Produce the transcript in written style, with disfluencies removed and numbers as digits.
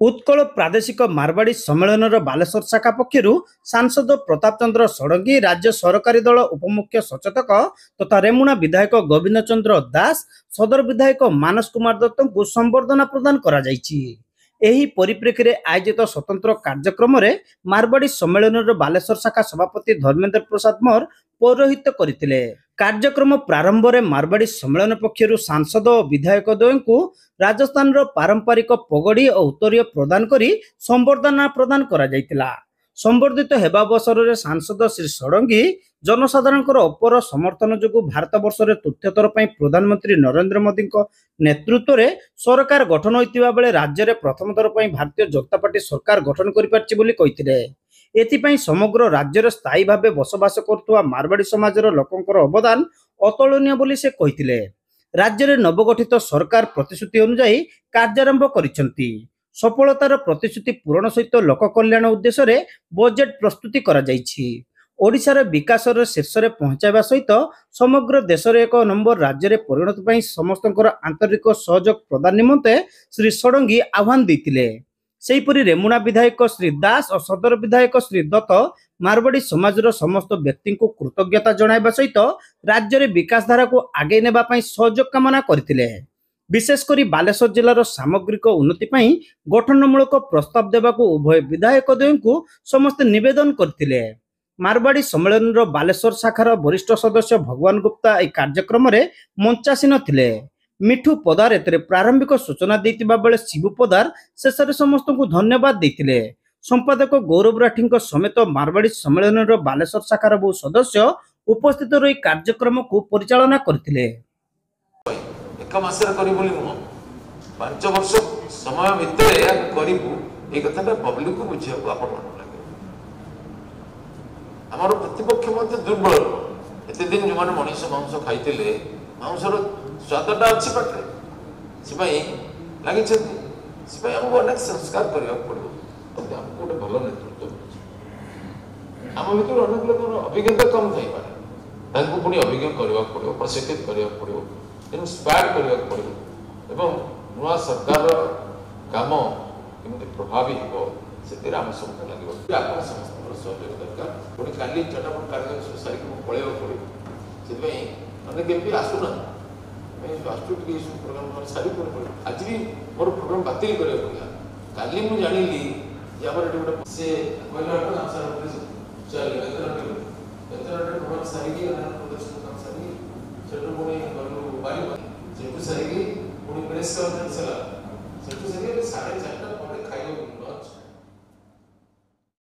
उत्कल प्रादेशिक मारवाड़ी सम्मेलन बालेश्वर शाखा पक्षर सांसद प्रताप चंद्र षडंगी, राज्य सरकारी दल उपमुख्य सचेतक तथा रेमुणा विधायक गोविंद चंद्र दास, सदर विधायक मानस कुमार दत्त को संबर्धना प्रदान करा जायछि। एही परिप्रेक्षी में आयोजित स्वतंत्र कार्यक्रम में मारवाड़ी सम्मेलन बालेश्वर शाखा सभापति धर्मेंद्र प्रसाद मोर पौरोहित्य करथिले। कार्यक्रम प्रारंभ में मारवाड़ी सम्मेलन पक्षर सांसद और विधायक द्वय को राजस्थान पारंपरिक पगड़ी और उत्तरीय प्रदान करी संबर्धना प्रदान करा जायतिला। संबर्धित हेबा अवसर में सांसद श्री षडंगी जनसाधारण अपर समर्थन जो भारत वर्ष में तृतीय थर प्रधानमंत्री नरेंद्र मोदी नेतृत्व में सरकार गठन होइतिबा बेले राज्य में प्रथम थर भारतीय जनता पार्टी सरकार गठन कर एथिपाई समग्र राज्य स्थायी भाव बसवास करुवा मारवाड़ी समाजर लोकंकर अवदान अतुलनीय बोली से कहिथिले। राज्य में नवगठित सरकार प्रतिश्रुति अनुसार कार्यारंभ करिसेंती। सफलतार प्रतिश्रुति पूरण सहित लोक कल्याण उद्देश्य रे बजेट प्रस्तुति करा जायछि। ओडिशार विकास शीर्ष में पहुंचाइबा सहित समग्र देश में एक नंबर राज्य में परिणत पाई समस्तंकर आंतरिक सहयोग प्रदान निमंते श्री षडंगी आह्वान देथिले। सेहीपरि रेमुणा विधायक श्री दास और सदर विधायक श्री दत्त मारवाड़ी समाजर समस्त व्यक्ति को कृतज्ञता जणाइबा सहित राज्य में विकास धारा को आगे नेबा पई सहयोग कामना करथिले। विशेषकर बालेश्वर जिलार सामग्रिक उन्नति पई गठनमूलक प्रस्ताव देबाकू उभय विधायक द्वय को समस्त निवेदन करथिले। मारवाड़ी सम्मेलन बालेश्वर शाखार वरिष्ठ सदस्य भगवान गुप्ता ए कार्यक्रम में मंचासीन थिले। मिठू पदार एतरे प्रारंभिक सूचना देतिबा बेले शिबू पदार शेष समस्त को धन्यवाद देतिले। संपादक गौरव राठी समेत मारवाड़ी सम्मेलन बालेश्वर शाखार बहु सदस्य उपस्थित रही कार्यक्रम को परिचालना करथिले। एक मासर करी बोली नुह 5 वर्ष समय भितर या करिबु ए कथाटा पब्लिक को बुझिया को आपण लागे। हमर प्रतिपक्ष मते दुर्बल एते दिन जो माने मनीष मांस खाइतिले मांसर स्वादटा अच्छी पाटे सिपाई लगी सिपाई हमको अनेक संस्कार करने पड़ो। हमको गोटे भल नेतृत्व आम भर अनेक लोक अभिज्ञता कम थी पारे पुणी अभिज्ञ करने पड़ो, प्रशिक्षित करने पड़ो, इंस्पायर करने पड़ो एवं नुआ सरकार काम केमती प्रभावी हो से आम सब लगे। आप समस्त सहयोग दरकार पुणी काली चटापट कार्यक्रम सारिक पलैया पड़ो से अनेक एमपी आसुना प्रोग्राम सारी आज भी मोर प्रोग्राम बातिल कर काली मुझे जानी गोटे से सारी प्रेस कॉन्फ्रेंस साढ़े 4टा